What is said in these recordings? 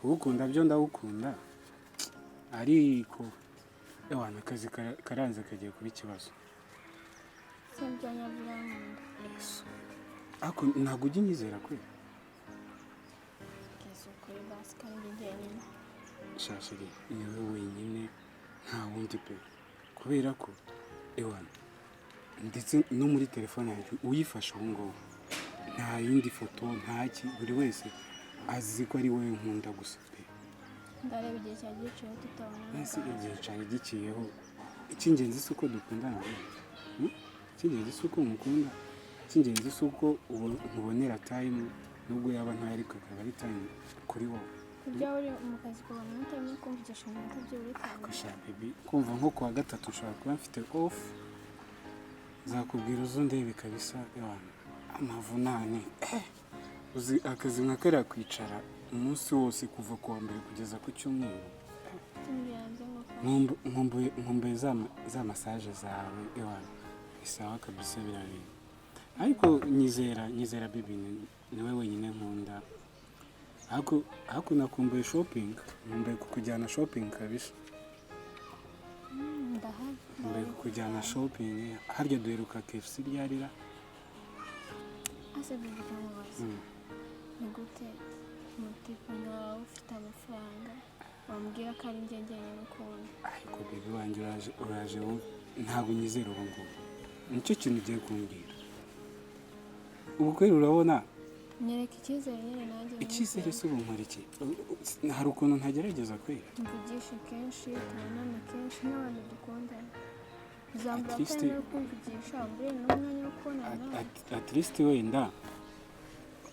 kugukunda byo ndagukunda ariko ewana akazi karanze kagiye kuba ikibazo. Sibyo nyaburamunda. Ako ntabwo ujya unyizera kwe? Kizo kuri basi kandi njyenyine. Shashiri ni wowe wenyine nta wundi pe, kubera ko ewana ndetse no muri telefone yanjye uyifashe ubu ngubu nta yindi foto ntaki, buri wese azi ko ari wowe nkunda gusa pe. Ndareba igihe cyagiye cyo tutabona. Ese igihe cyane giciyeho icy'ingenzi si uko dukundana, icy'ingenzi si uko mukunda, icy'ingenzi si uko nkubonera time nubwo yaba ntayo ariko akaba ari time kuri wowe. Ibyo uri mu kazi kubona mutamye kumvisha iminota byo uri cyane. Akosha baby kumva nko kuwa gatatu ushobora kuba mfite off, zakubwira uzo ndebe kabisa y'abantu amavunane. Uzi akazi nka kariya kwicara umunsi wose kuva ku wa mbere kugeza ku cyumweru. Nkumbuye za massage zawe y'abantu isawa kabisa birareba. Ariko nyizera baby niwe wenyine nkunda. Ako nakumbuye shopping, nkumbuye kukujyana shopping kabisa. Nkumbuye kukujyana shopping, harya duheruka KFC ryarira. Ase bivuga ngo ni gute umutipe ngawe ufite amafaranga wambwira ko ari njye njyenyine ukunda. Ariko baby wanjye uraje ntabwo nyizera ubu ngubu. Nicyo kintu ugiye kumbwira. Ubu kweri urabona nyereka icyizere nyine nanjye. Icyizere si ubu nkora iki? Hari ukuntu ntagerageza kwera. Mvugisha kenshi tubonana kenshi n'abantu dukundana. Uzambura kandi no kumvugisha mbere n'umwanya wo kubonana. At least wenda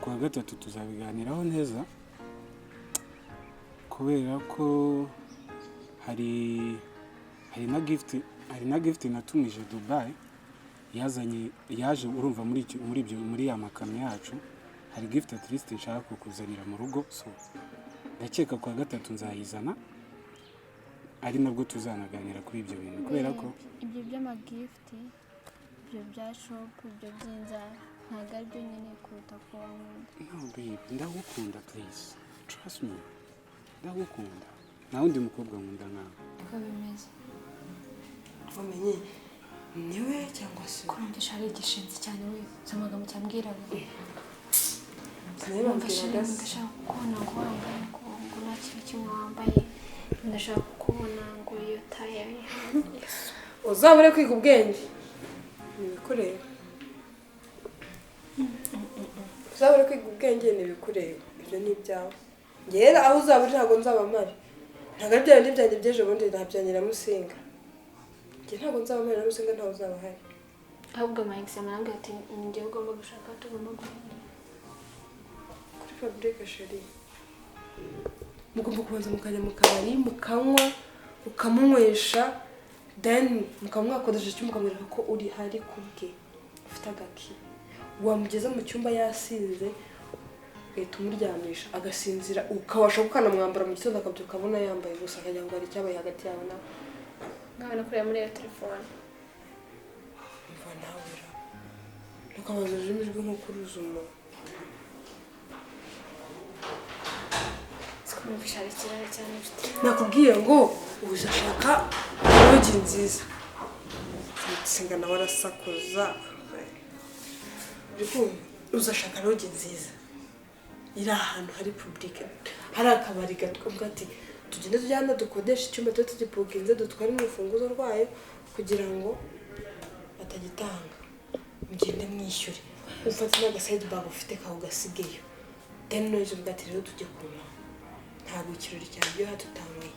kuwa gatatu tuzabiganiraho neza, kubera ko hari na gift natumije Dubai yaje urumva muri ya makamyo yacu. Hari gift at least nshaka kukuzanira mu rugo, so ndakeka kuwa gatatu nzayizana ari nabwo tuzanaganira kuri ibyo bintu, kubera ko ibyo by'amagift ibyo bya shop ibyo by'inzara ntabwo ari byo nyine kuruta kuba nkunda. No babe, ndagukunda please, trust me, ndagukunda. Nta wundi mukobwa nkunda nkawe. Uko bimeze umenye niwe cyangwa se kurundisha ari igishinzi cyane we zamaga mu cyambwiraga. Ndashaka kubona ngo wambaye ngo nta kintu kimwe wambaye, ndashaka kubona ngo iyo taye uzabure kwiga ubwenge nibikureba. Uzabure kwiga ubwenge nibikureba, ibyo ni ibyawe. Ngera aho uzabure ntabwo nzaba mpari, ntabwo ari bya bindi byanjye byeje ubundi ntabyanyira Musinga. Njye ntabwo nzaba mpari na Musinga ntawe uzaba hari. ahubwo Mike Samanga ati njye ugomba gushaka tugomba guhindura kuri fabrique chérie. Mugomba kubanza mukajya mu kabari mukanywa ukamunywesha, then mukamwakodesha cyangwa mukamwereka ko uri hari kubwe ufite agaki. Wamugeza mu cyumba yasinze uhita umuryamisha agasinzira, ukabasha kukanamwambara mu gitondo akabyuka abona yambaye gusa akagira ngo hari icyabaye hagati yawe nawe. nkabona kureba muri iyo telefone. Umva nawe ukabaza ijwi nk'ukuruza umuntu. Sikumvisha ari kirare cyane ufite. Nakubwiye ngo uzashaka rogi nziza. Singa nawe arasakuza. Uzashaka rogi nziza iri ahantu hari public, hari akabari gatwumva ati tugende tujyana dukodesha icyumba cyo tugipuginze dutware n'urufunguzo rwayo kugira ngo atagitanga, mugende mwishyure ufate n'agaside bag ufite kaho gasigeyo, then noise ubwati rero tujye kunywa. Ntabwo ikirori cyabyo hatutanwaye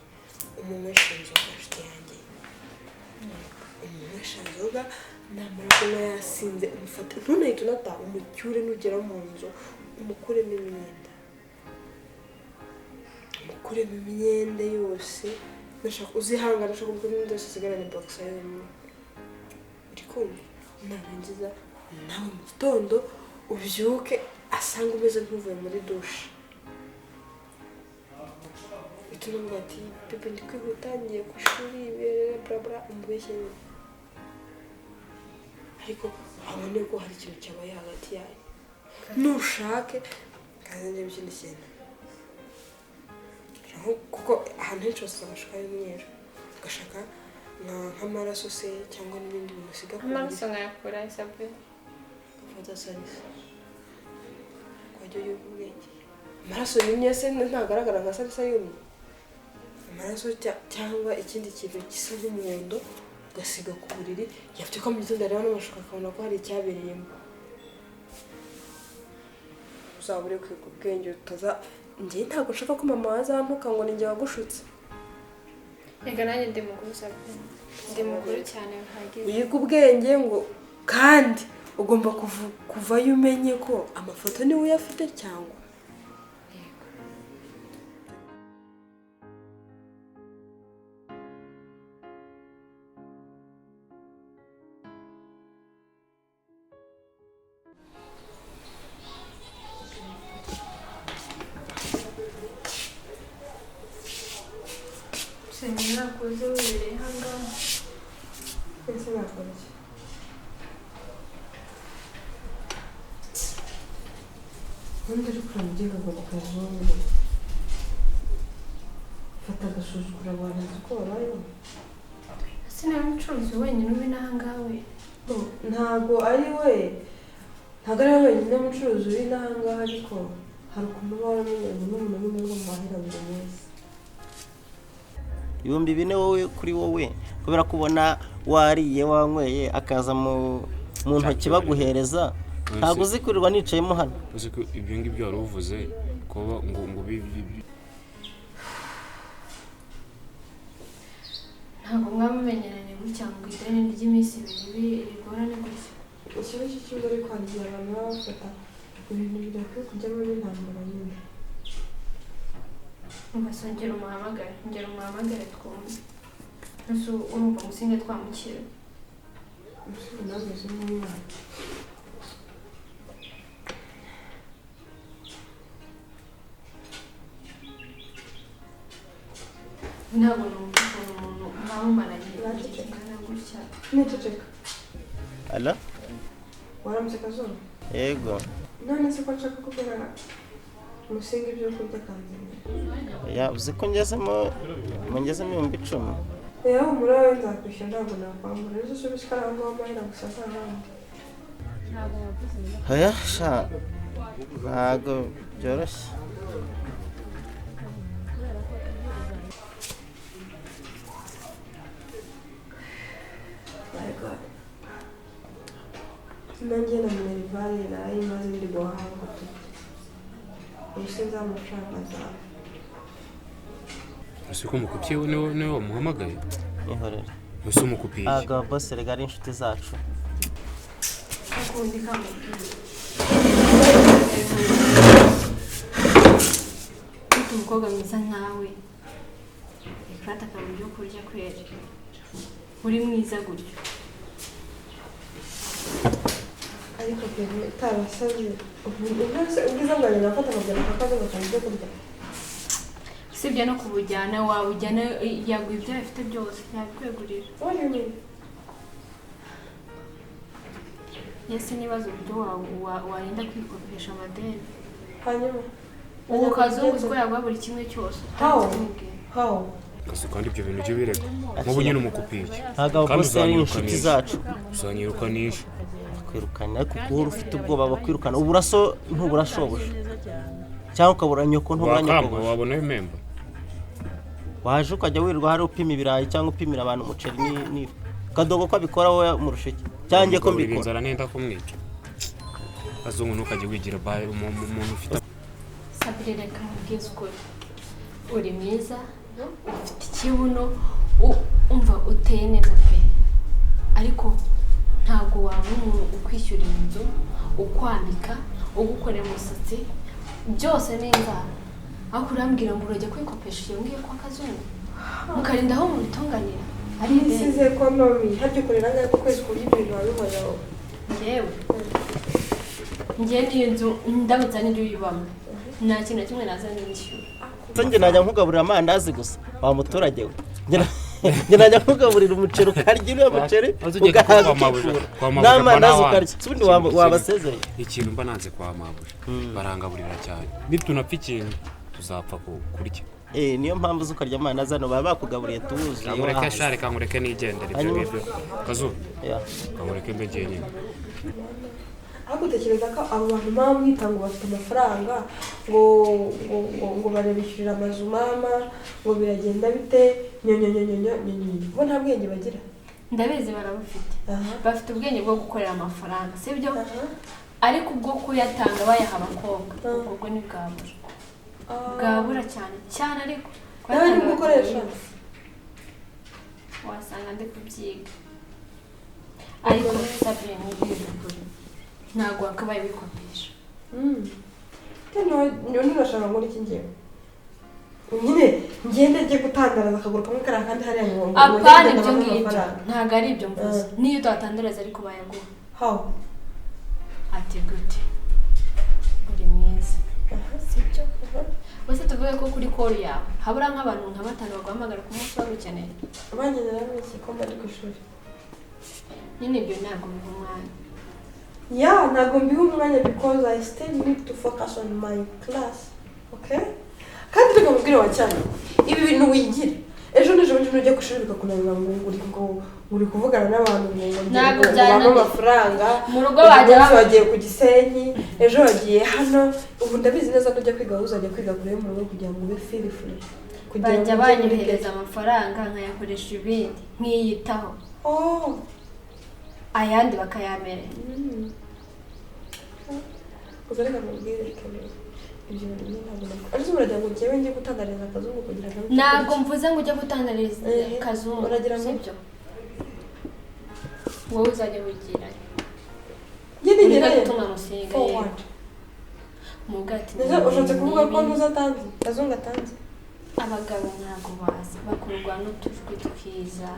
umunywesha inzoga afite yanjye, umunywesha inzoga namara yasinze umufata ntunahita unataha umucyure nugera mu nzu umukuremo imyenda, umukuremo imyenda yose. Ndashaka uzihangana ashaka kuko imyenda yose isigarane boxer yonyine. Uri kumva narangiza nawe mu gitondo ubyuke asanga umeze nk'uvuye muri douche. Tunavuga ati pepe ndi kwihuta ngiye ku ishuri bla bla umubeshye. Ariko abone ko hari ikintu cyabaye hagati yayo nushake kandi n'ibindi kintu kuko ahantu henshi basiga amashuka y'umweru ugashaka nk'amaraso se cyangwa n'ibindi bintu usiga ku amaraso nkayakura sabrina ufata salisa kwajya y'ubwenge amaraso yumye se ntagaragara nka salisa yumye amaraso cyangwa ikindi kintu gisa nk'umuhondo ugasiga ku buriri yafite ko mu gitondo areba n'amashuka akabona ko hari icyabereyemo uzabure kwiga ubwenge njye ntabwo nshaka ko mama wazampuka ngo ninjye wagushutse reka nanjye ndi mukuru sabrina ndi mukuru cyane bihagije wiga ubwenge ngo kandi ugomba kuvayo umenye ko amafoto niwe uyafite cyangwa nakoze wibereye ahangaha ese nakora iki ubundi uri kureba ugiye kugura akazi wowe fata agasuzugura waranze ko wabayeho ese nawe umucuruzi wenyine uri n'ahangaha we ntabwo ari we wenyine umucuruzi uri n'ahangaha ariko hari ukuntu uba waramenye n'umuntu n'umwe ngo muhahira buri munsi 4,000 wowe kuri wowe kubera kubona wariye wanyweye akaza mu ntoki baguhereza ntabwo uzikurirwa nicayemo hano uzi ko ibyo ngibyo wari uvuze kuba ngo ntabwo mwamenyeranye gutya ngo ideni ry'iminsi 2 rigorane gutya ikibazo cy'ikibazo ari kwangira abantu baba bafata ibintu bidakwiye kujyamo n'intambara nyine ngasongera umuhamagare twumve nose urumva Musinga twamukira Musinga nageze n'umwana ntabwo numva umuntu mwamumaranye igikana gutya nituceka ala waramutse kazuba yego none se ko nshaka kubera Musinga ibyo kurya kanzanye ya uzi ko ngezemo 10,000 yewe murawe nzakwishyura ntabwo nakwambura ejo ubishikara ngo wamahera gusa n'abandi haya sha ntabwo byoroshye nanjye na minerivare naraye maze ndi guhaha ubusinzi amafaranga zawe ese ko mukupye niwe wamuhamagaye ihorere ese umukupye aga boss rega ari inshuti zacu akundi kamubwira umukobwa mwiza nkawe ifata akabona ibyo kurya kwera uri mwiza gutyo ariko Kevine utarasabye ubwiza bwanjye nafata akabwira akaza bakanga ibyo kurya usibye no kubujyana wabujyana yaguha ibyo afite byose yabikwegurira yesi nibaza uburyo warinda kwikopesha amadeni hanyuma ubu kazungu ko yaguha buri kimwe cyose how kasi kandi ibyo bintu byo bireka nk'ubu nyine umukupye ntabwo boss ari inshuti zacu uzanyirukanisha kwirukana ariko kuba ufite ubwoba bakwirukana uburaso ntuburashobosha cyangwa ukabura nyoko ntubanyoko wabona impemba waje ukajya wirirwa hari upima ibirayi cyangwa upimira abantu umuceri n'ifu kadogo ko abikora wowe murushuke cyanjye ko mbikora inzara nenda kumwica azungu ntukajye wigira baye umuntu ufite Sabrina kamubwiza ukuri uri mwiza ufite ikibuno umva uteye neza pe ariko ntabwo waba umuntu ukwishyura inzu ukwandika ugukorera umusatsi byose neza aho kurambwira ngo urajya kwikopesha iyo ngiye kwa kazungu mukarinda aho mubitunganira ari isize ekonomi hajye ukorera ngaho kwezi ku buryo ibintu wabihoraho yewe njye niyo nzu ndabutsa n'ibyo uyibamo nta kintu kimwe nazanye nishyura njye najya nkugaburira amandazi gusa wa muturage we njye najya nkugaburira umuceri ukarya uriya muceri ugahaga ukikura n'amandazi ukarya ubundi wabasezereye ikintu mba nanze kwa mabuja barangaburira cyane nitunapfa ikintu tuzapfa kurya niyo mpamvu ukarya amandazi hano baba bakugaburiye tuwuzuye Kamureke shari kamureke nigendera ibyo ngibyo Kazu kamureke mbe nyine ariko utekereza ko abo bantu mama mwita ngo bafite amafaranga ngo barebishyurira amazu mama ngo biragenda bite nyonyonyonyonyo bo nta bwenge bagira ndabizi barabufite bafite ubwenge bwo gukorera amafaranga sibyo ariko ubwo kuyatanga bayaha abakobwa ubwo ni bwabura cyane ariko nawe ni gukoresha wasanga ndi kubyiga ariko sabrina n'ibindi ntabwo wakabaye wikopesha none urashaka ngo iki ngewe nyine ngende njye gutandaraza akaguru kamwe kariya kandi hariya ngo apana ibyo ngibyo ntabwo ari ibyo mvuze niyo utatandareza ariko bayaguha how ati gute uri mwiza sibyo bose tuvuge ko kuri call yawe habura nk'abantu nka batanu baguhamagara ku munsi wari ukeneye abanyenera n'iki ko mbari ku ishuri nyine ibyo ntabwo biha umwanya ntabwo mbiha umwanya because I still need to focus on my class okay kandi reka mubwire wa cyane ibi bintu wigira ejo n'ejo ujya ku ishuri bikakunanira ngo uri kuvugana n'abantu ngo bamwe amafaranga mu rugo bagiye ku Gisenyi ejo bagiye hano ubu ndabizi neza ko ujya kwiga uzajya kwiga kure mu rugo kugira ngo ube feel free bajya banyohereza amafaranga nkayakoresha ibindi nkiyitaho ayandi bakayamere uzareka mubwire Kevine ibyo bintu ntabwo ariko uragira ngo njyewe njye gutandariza akazungu kugira ngo ntabwo mvuze ngo ujye gutandariza akazungu sibyo wowe uzajya wigira nyine gutuma Musinga yewe mugati ushatse kuvuga ko ntuzatanze kazungu atanze abagabo ntabwo bazi bakurwa n'utujwi twiza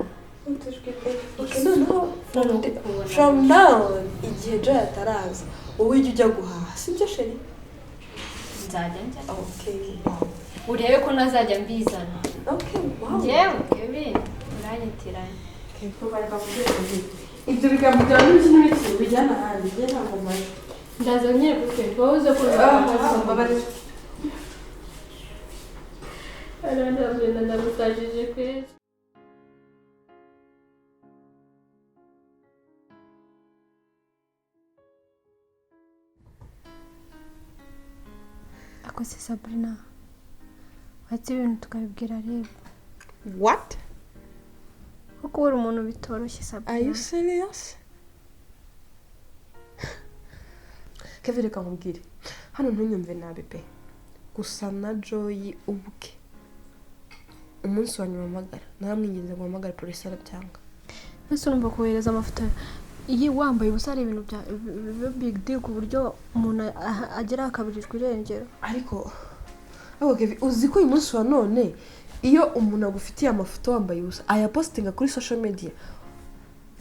from now igihe Joy ataraza wowe ujya guhaha sibyo sheri nzajya njya urebe ko nazajya mbizana njyewe Kevine uranyitiranye ibyo bigambo byawe n'ibiki n'ibiki bijyana ahandi njye ntabwo mbaye ndaza nyine kuko wowe uze ko arandabwira ndagusajije kwezi ako se Sabrina watse ibintu tukabibwira rero what kuko uri umuntu bitoroshye Sabrina are you serious Kevine reka nkubwire hano ntunyumve nabi pe gusa na Joy ubwe umunsi wa nyuma mpamagara namwinginze ngo mpamagare polisi arabyanga ese urumva kohereza amafoto iyi wambaye ubusa ari ibintu bya big deal ku buryo umuntu agera akabirirwa irengero ariko Kevine uzi ko uyu munsi wa none iyo umuntu agufitiye amafoto wambaye ubusa ayapostinga kuri social media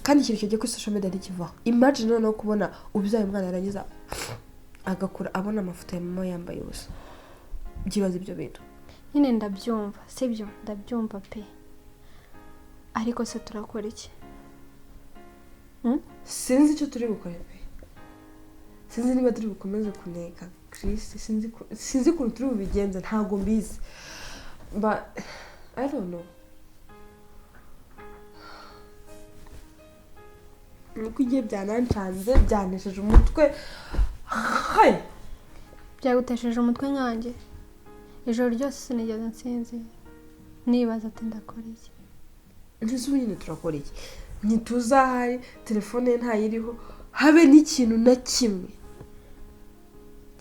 kandi ikintu kigiye kuri social media ntikivaho imagine noneho kubona ubyaye umwana yarangiza agakura abona amafoto ya mama yambaye ubusa byibaza ibyo bintu nyine ndabyumva sibyo ndabyumva pe ariko se turakora iki sinzi icyo turi gukora pe sinzi niba turi bukomeze kuneka Chris sinzi ukuntu turi bubigenze ntabwo mbizi but I don't know nuko igihe byanancanze byanesheje umutwe byagutesheje umutwe nkanjye ijoro ryose sinigeze nsinzira nibaza ati ndakora iki ndetse ubu nyine turakora iki ntituzahari telefone ye ntayiriho habe n'ikintu na kimwe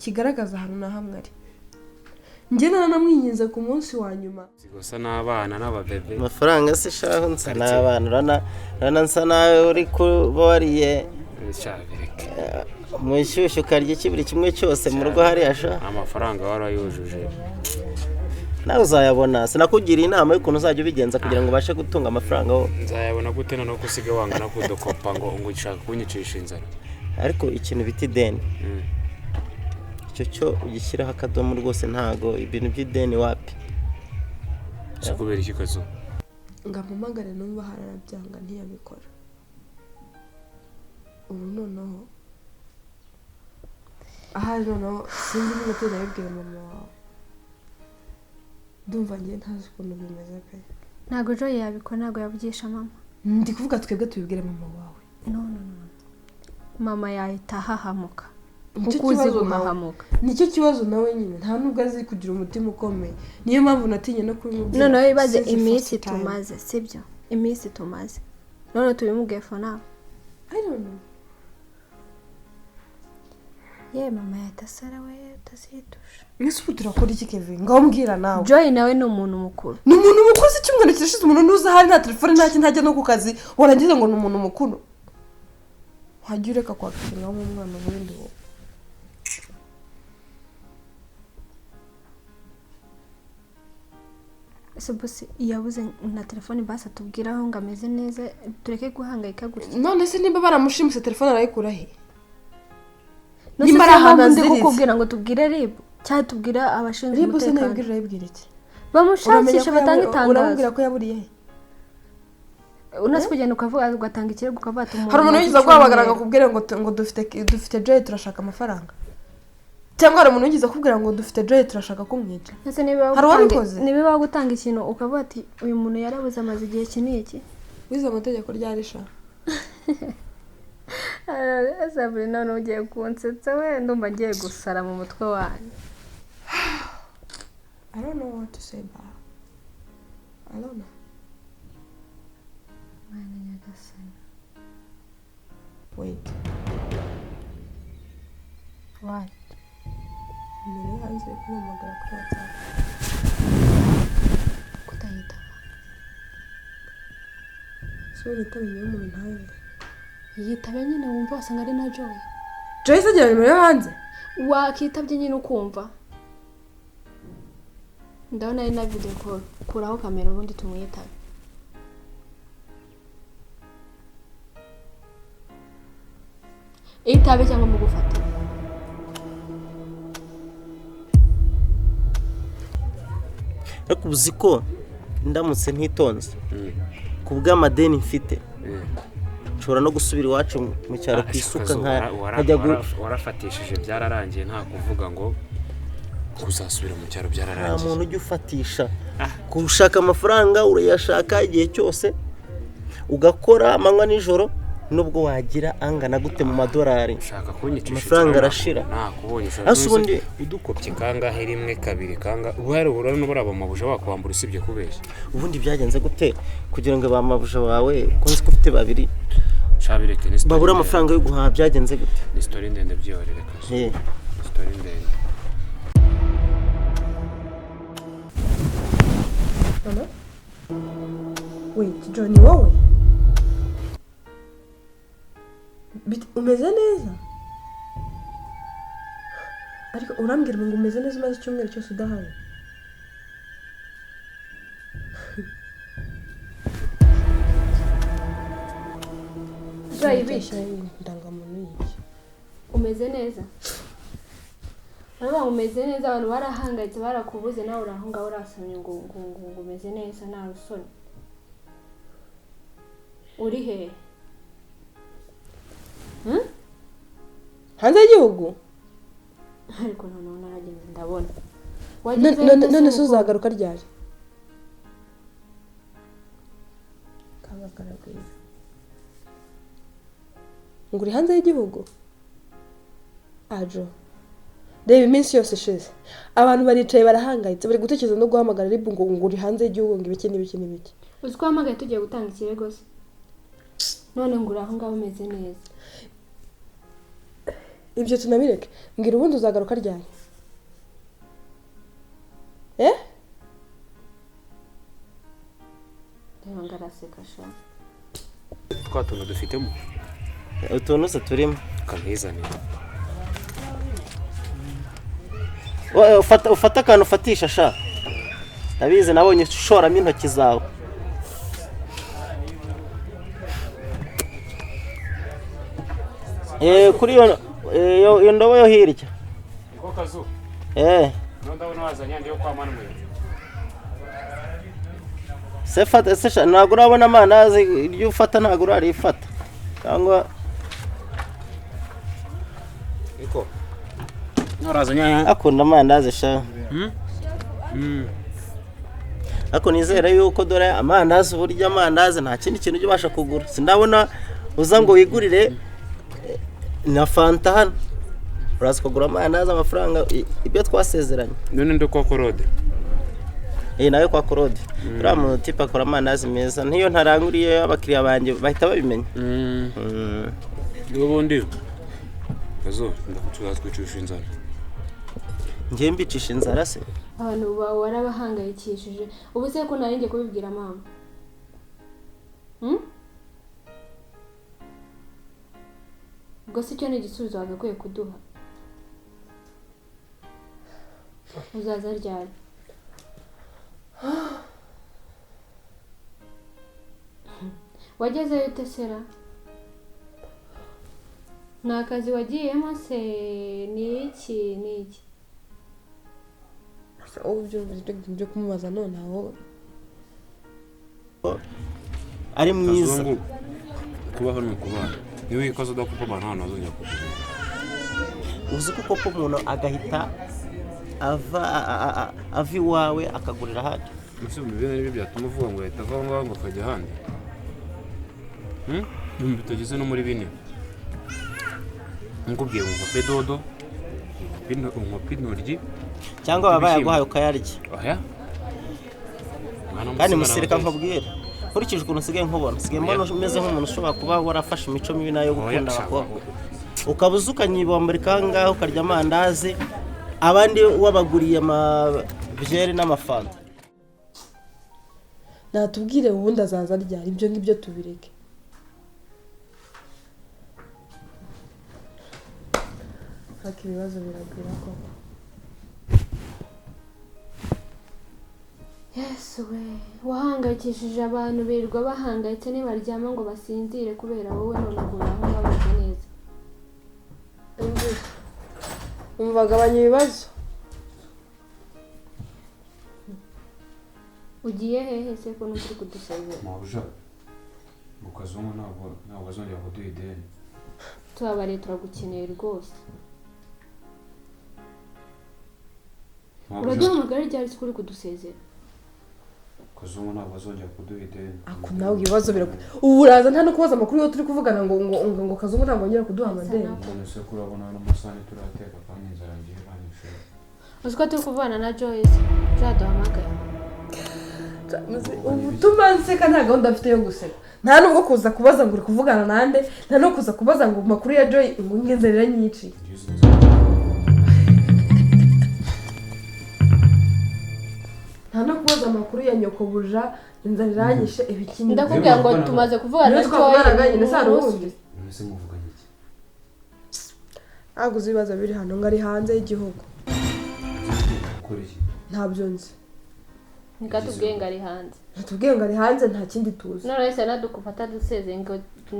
kigaragaza ahantu na hamwe ari njye namwinginze ku munsi wa nyuma gusa n'abana n'ababebe amafaranga se shaho nsa n'abana urana nsa nawe uri kuba wariye mushyushyu ukarya ikibiri kimwe cyose mu rugo hariya sha amafaranga warayujuje nawe uzayabona sinakugiriye inama y'ukuntu uzajya ubigenza kugira ngo ubashe gutunga amafaranga wowe nzayabona gute no kusiga wangana kudokopa ngo ushaka kunyicisha inzara ariko ikintu bita ideni icyo cyo ugishyiraho akadomo rwose ntago ibintu by'ideni wapi kubera iki kazo ngampamagare numva hararabyanga ntiyabikora ubu noneho ahari noneho sinzi niba tuzabibwira mama wawe ndumva ngiye ntazi ukuntu bimeze pe. Ntago Joy yabikora, ntago yavugisha mama. Ndi kuvuga twebwe tubibwire mama wawe. No. Mama yahita hahamuka. Nicyo kibazo guhahamuka. Nicyo kibazo nawe nyine nta nubwo azi kugira umutima ukomeye. Niyo mpamvu natinye no kubimubwira. None ibaze iminsi tumaze, sibyo? Iminsi tumaze. None tubimubwiye for now. I don't know. Mama yahita sara we tazitusha. Mwese ubu turakora iki Kevine? Ngaho mbwira nawe. Joy nawe ni umuntu mukuru. Ni umuntu mukuru si cyumwe kirashize umuntu nuza hari nta telefone ntajya no ku kazi. Warangiza ngo ni umuntu mukuru. Hajya ureka kwakira nk'umwana w'undi wo. Bose yabuze na telefone basa tubwiraho ngo ameze neza tureke guhangayika gutya. None se niba baramushimise telefone arayikura he? Nimba arahanze kukubwira ngo tubwire RIB cyangwa tubwira abashinzwe umutekano. RIB se nabwira iki? Bamushakisha batanga itangazo. Urambwira ko yaburiye he? Unasi kugenda ukavuga ugatanga ikirego ukavuga ati hari umuntu wigize guhamagara akakubwira ngo dufite Joy turashaka amafaranga. Cyangwa hari umuntu wigize akubwira ngo dufite Joy turashaka kumwica. Ese niba gutanga ikintu ukavuga ati uyu muntu yarabuze amaze igihe kiniki. Wize amategeko ryarisha. Sabrina none ugiye kunsetsa we ndumva ngiye gusara mu mutwe wanyu. I don't know what to say ba. I don't know. Wait. What? Mimi hanze kumamagara kuri WhatsApp. Kutayitaba. So nitabye umuntu ntawe. Yitabe nyine wumva wasanga ari na Joy. Joy se jya muri hanze. Wakitabye nyine ukumva. Ndabona ari na video call. Kuraho kamera ubundi tumwitabe. Itabe cyangwa mugufata. Ariko uzi ko ndamutse ntitonze kubwa amadeni mfite nshobora no gusubira iwacu mu cyaro kwisuka nkajya warafatishije byararangiye nta kuvuga ngo uzasubira mu cyaro byararangiye. Nta muntu ujya ufatisha kushaka amafaranga urayashaka igihe cyose ugakora amanywa nijoro nubwo wagira angana gute mu madolari ushaka kunyicisha amafaranga arashira. Nakubonye asubundi udukopye kangahe rimwe kabiri kanga ubare urara no baraba mabuje wakwambura usibye kubeshya. Ubundi byagenze gute kugira ngo bamabuje bawe kunzi ko ufite babiri shabireke ni babura amafaranga yo guhaha byagenze gute? Ni story ndende byorere kaje. Story ndende. Mama? Wait, Johnny wowe? Umeze neza? Ariko urambwira ngo umeze neza maze icyumweru cyose udahari. Joy bisha ndangamuntu yiki. Umeze neza? Baba umeze neza abantu barahangayitse barakubuze nawe urahunga urasamye ngo umeze neza nta rusoni. Uri he? Hanze y'igihugu? Ariko none narageze ndabona. None se uzagaruka ryari? Kabagaragara. Nguri hanze y'igihugu? Ajo. Reba iminsi yose ishize. Abantu baricaye barahangayitse bari gutekereza no guhamagara RIB ngo nguri hanze y'igihugu ngo ibiki n'ibiki. Uzi ko hamagaye tugiye gutanga ikirego se? None ngura aho ngaho umeze neza. Ibyo tunabireke. Ngira ubundi uzagaruka ryari? Ngaraseka sha. Twa tuntu dufitemo. Utuntu se turimo. Kamizane. Ufata akantu ufatisha sha. Ndabizi nabonye ushoramo intoki zawe. Kuri iyo ndobo yo hirya. Niko kazu. Ndabona wazanye ndi yo kwa Manuel. Sefata sesha ntago urabona amanazi iryo ufata ntago urarifata. Cyangwa Norazanye akunda amanazi sha. ariko nizere yuko dore amandazi burya amandazi nta kindi kintu ujya ubasha kugura sindabona uza ngo wigurire na fanta hano uraza kugura amandazi amafaranga ibyo twasezeranye none ndo kwa korode nawe kwa korode uriya muntu tipa akora amandazi meza n'iyo ntaranguriye abakiriya banjye bahita babimenya n'ubundi kazo ndakutuza twicisha inzara ngiye mbicisha inzara se abantu warabahangayikishije ubu se ko narinjye kubibwira mama ubwo si cyo ni igisubizo wagakwiye kuduha uzaza ryari wagezeyo ute sera ni akazi wagiyemo se ni iki ubu byo kumubaza noneho ari mwiza kubaho ni ukubana niba ikoze udakupa abantu hano bazongera kukuvuga uzi ko koko umuntu agahita ava iwawe akagurira ahandi mbese mu bibera n'ibyo byatuma uvuga ngo leta ava aho ngaho ngo akajya ahandi bitageze no muri bine nkubwiye ngo nkope dodo nkope intoryi cyangwa baba bayaguhaye ukayarya oya kandi musirika nkubwira nkurikije ukuntu usigaye nkubona usigaye mbona umeze nk'umuntu ushobora kuba warafashe imico mibi nayo gukunda abakobwa ukaba uzi ukanyibombereka aha ngaha ukarya amandazi abandi wabaguriye amabyeri n'amafanta natubwire ubundi azaza ryari ibyo ngibyo tubireke haka ibibazo biragwira koko yesu we wahangayikishije abantu birirwa bahangayitse nibaryama ngo basinzire kubera wowe none ugura aho ngaho neza umvagabanya ibibazo ugiye hehe se ko n'ukuri kudusezera mabuja mu kazungu ntabwo azongera kuduha ideni tubabariye turagukeneye rwose uraduhamagara ryari se uri kudusezera kazungu ntabwo azongera kuduha ideni ako nawe ibibazo biragwira ubu uraza nta no kubaza amakuru yo turi kuvugana ngo kazungu ntabwo yongera kuduha amadeni none se kurabona n'amasahani turateka kandi inzara ngiye banyishyura uzi ko turi kuvugana na Joyce zaduhamagara ubu tumanseka nta gahunda afite yo guseka nta nubwo kuza kubaza ngo uri kuvugana nande nta no kuza kubaza ngo makuru ya Joy ngo ngenzerera nyici nta no kubaza amakuru ya nyokobuja inzara iranyishe ibikini ndakubwira ngo tumaze kuvugana na Joy nese muvuganye iki ntabwo uzi ibibazo biri hano ngo ari hanze y'igihugu ukora iki ntabyo nzi nikatubwiye ngo ari hanze natubwiye ngo ari hanze nta kindi tuzi none se nadukufata dusezeye ngo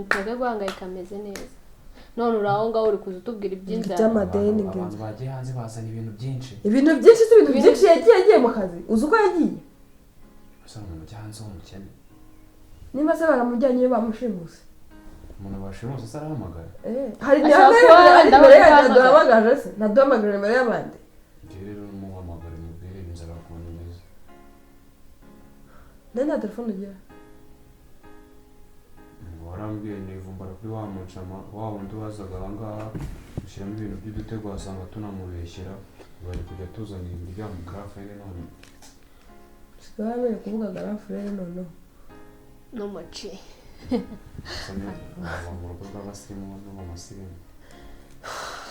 twebwe guhangayika ameze neza none uraho ngaho uri kuza utubwira iby'inzara by'amadeni abantu bagiye hanze bazana ibintu byinshi yagiye mu kazi uzi uko yagiye basanga umuntu ujya hanze w'umukene niba se baramujyanye bamushimuse umuntu bashimuse se arahamagara hari nimero yanjye duhamagaje se naduhamagara nimero y'abandi njyewe rero umuhamagara mubwire inzara ukuntu imeze nta telefone ugira warambwiye nivumbara kuri wa mucama wa wundi wazaga aha ngaha ushyiramo ibintu by'udutego wasanga tunamubeshyera bari kujya tuzanira imiryango garafere none sigaye bari kuvuga garafere noneho n'umuci mu rugo rw'abasirimu no mu masirimu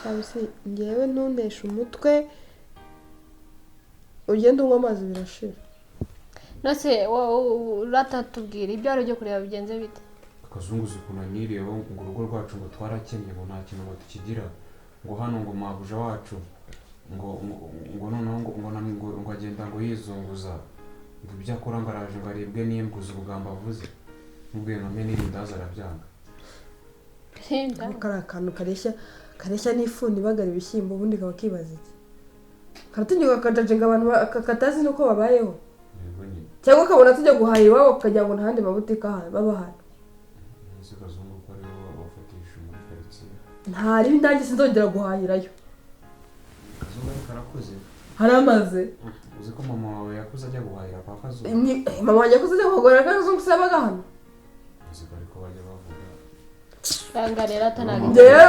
shabisi ngewe ntunteshe umutwe ugenda unywa amazi birashira nose uratatubwira ibyo wari ugiye kureba bigenze bite akazunguza ukuntu anyiriyeho ngo urugo rwacu ngo twarakennye ngo nta kintu ngo tukigira ngo hano ngo mabuja wacu ngo noneho ngo agenda ngo yizunguza ngo ibyo akora ngo araje ngo aribwe n'imbuza ubugamba avuze n'ubwiye nkamwe n'irindazi arabyanga kari akantu kareshya n'ifuni ibagara ibishyimbo ubundi kaba kibaza iki karatinyuka kakajajenga abantu katazi nuko babayeho cyangwa ukabona tujya guhaha iwabo ukagira ngo ntahandi mabutika baba hano ntari nanjye sinzongera guhahirayo kazungu ariko arakuze haramaze uzi ko mama wawe yakuze ajya guhahira kwa Kazungu mama wanjye yakuze ajya kuhagurira Kazungu se yabaga hano uzi ko ariko bajya bavuga Kanga rero atanaga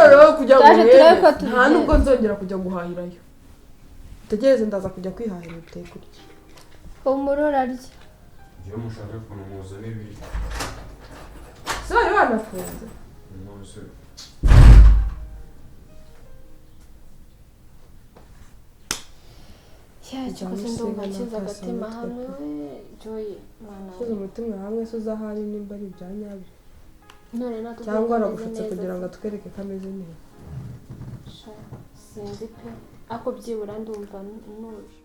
rero kujya Twaje turebe ko guhahira tubigenza. nta nubwo nzongera kujya guhahirayo tegereze ndaza kujya kwihahira ibiteye kurya umurora rye ngiye mushaka ukuntu muzana ibiri se bari banafunze nose cyose ndumva nshyize agatima hamwe Joy mwana ushyize umutima hamwe se uza ahari nimba ari ibya nyabyo none natwe cyangwa aragufutse kugira ngo atwereke ko ameze neza sinzi pe ako byibura ndumva nuje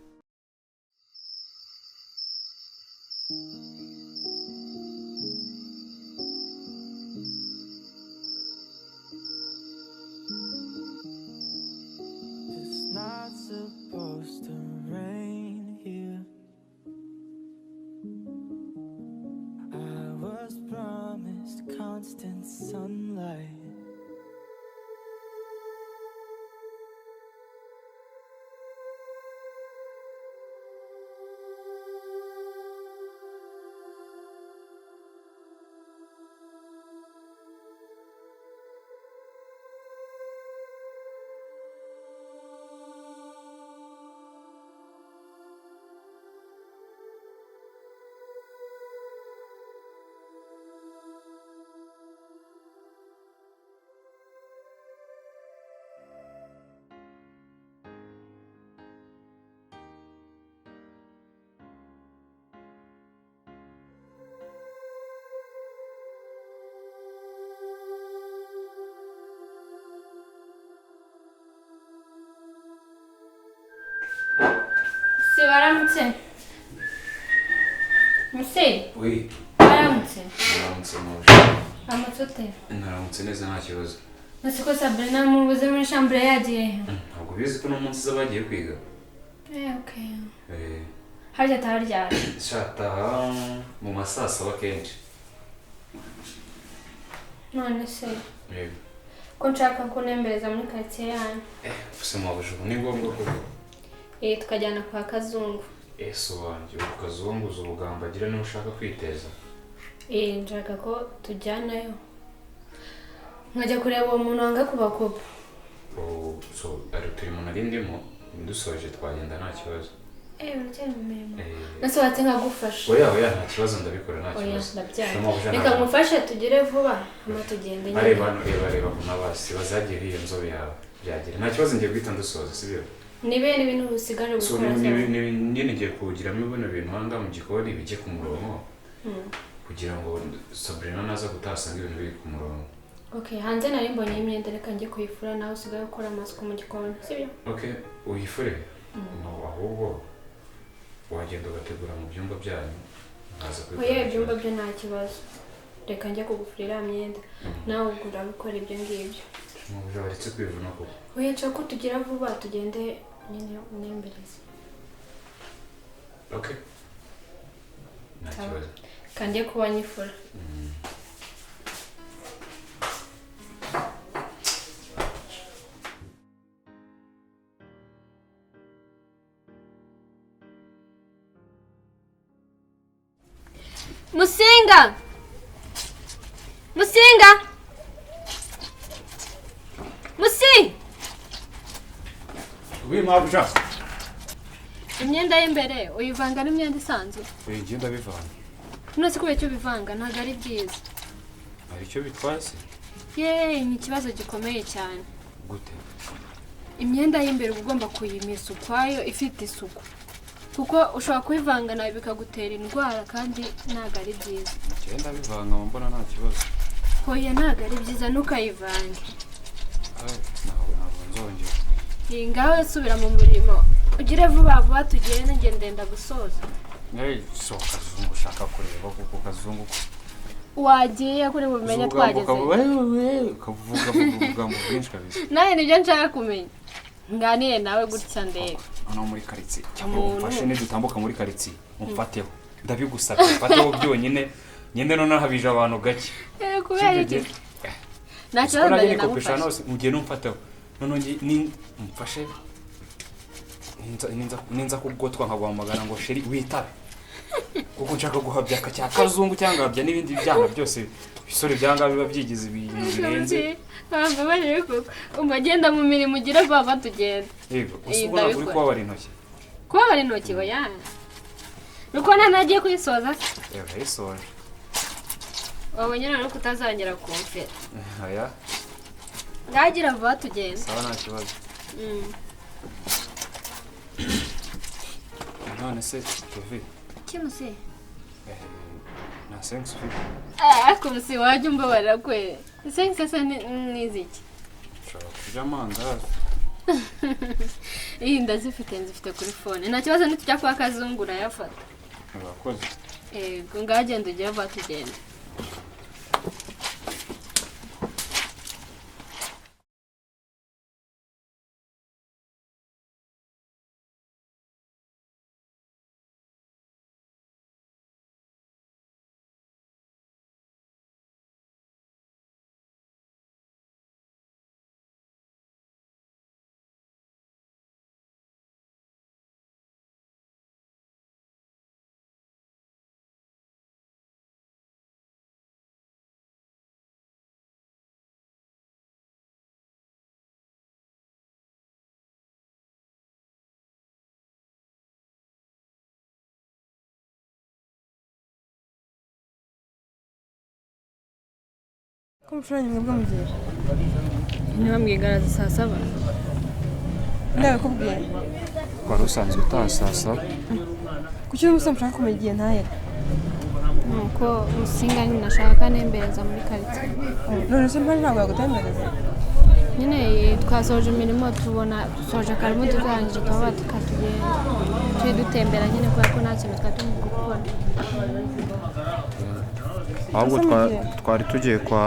It's not supposed to rain here. I was promised constant sunlight. Si baramutse Musi Oui, baramutse naramutse muje. Baramutse ute Naramutse neza nta kibazo. Nasi ko Sabrina mubuze muri chambre yagiye Ntabwo bizi ko no munsi z'abagiye kwiga. okay Eh, harya taryara shataha mu masaa saba kenshi. none se Eh, ko nshaka kunembereza muri quartier yanyu ufise mabuje ni ngombwa ko tukajyana kwa Kazungu eso wanjye ukazunguza ubugambagira niba ushaka kwiteza. nshaka ko tujyanayo nkajya kureba uwo muntu wanga kubakopa Oh, so ari turi mu nari ndimo dusoje twagenda nta kibazo. uracyari mu mirimo Eh, nasobatse nkagufasha oya nta kibazo ndabikora nta oya kibazo. ndabyara Mabuje reka ngufashe tugere vuba hama tugende reba ku nabasi bazagiye iyo nzobe yawe byagira nta kibazo ngiye guhita ndusoza sibyo. nibe n'ibintu usigaje So gukora nyine ngiye kuwugiramo ibino bintu hanga mu gikoni bijye ku murongo kugira ngo Sabrina naza gutaha asange ibintu biri ku murongo. okay hanze nari mbonye imyenda reka njye kuyifura nawe usigaye ukora amasuku mu gikoni sibyo Okay, uyifure no ahubwo wagenda ugategura mu byumba byanyu nkaza oya ibyumba byo nta kibazo reka njye kugufurira myenda nawe ubwo urabikora ibyo ngibyo mubyo baretse kwivuna koko. oya nshaka ko tugira vuba tugende nyine unembereze Okay, nta kibazo. kandi kuba nyifura Musinga Musinga Musi Oui, mabuje. imyenda y'imbere uyivanga n'imyenda isanzwe Ngenda bivanga. nose kubera icyo bivanga ntabwo ari byiza Hari icyo bitwaze? ni ikibazo gikomeye cyane Gute? imyenda y'imbere uba ugomba kuyimesa ukwayo ifite isuku kuko ushobora kuyivanga nawe bikagutera indwara kandi ntabwo ari byiza Ngenda bivanga mbona nta kibazo. hoya ntabwo ari byiza ntukayivange Ntabwo nzongera. ngaho subira mu murimo ugire vuba vuba tugende ndenda gusoza So Kazungu ushaka kureba kuko Kazungu wagiye kuri bumenye twageze ukavuga mu bwinshi kabisa. nawe nibyo nshaka kumenya nganire nawe gutya ndebe Hano muri karitsiye cyangwa umfashe nidutambuka muri karitsiye umfateho ndabigusabye umfateho byonyine nyende none habije abantu gake kubera iki nta kibazo ndagenda ngufasha nose mugiye numfateho none ni umfashe ninza kugotwa nkaguhamagara ngo sheri witabe kuko nshaka guhabya cya kazungu cyangwa habya n'ibindi byana byose bisore byanga biba byigize ibintu birenze. Bambabarire koko umagenda mu mirimo ugira baba tugenda. Yego usubona uri kubabara intoki. Kubabara intoki oya. Nuko nagiye kwisoza. Yego yisoje. Wabonye rero kutazongera kumfera. Aya. Ngagira vuba tugenda. Sawa nta kibazo. None se Kevine. Kimuse? Na sense ufite. Kumuse wajya umbabarira kwe. Sense se niziki? Ushobora kurya amandazi. Ndazifite kuri phone. Nta kibazo nitujya kwa kazungu urayafata. Urakoze. Ngagenda ugiye vuba tugenda. Ko mfuranye mwebwe mugiye. Ntibambwiye garaza saa 7. Ndabikubwiye. Wari usanzwe utaha saa 7. Kuki ubu mushaka kumenya igihe ntahera? Nuko Musinga nashaka nembereza muri quartier. None se mpari ntabwo yagutembereza. Nyine twasoje imirimo tubona dusoje karimo turangije twaba tukatugenda. Twe dutembera nyine kubera ko nta kintu twatuma gukora. Ahubwo twari tugiye kwa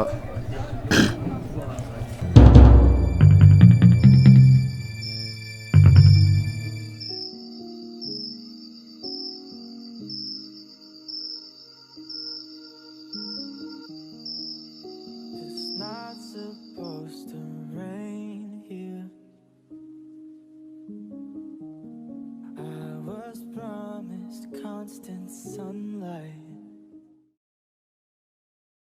It's not supposed to rain here. I was promised constant sunlight.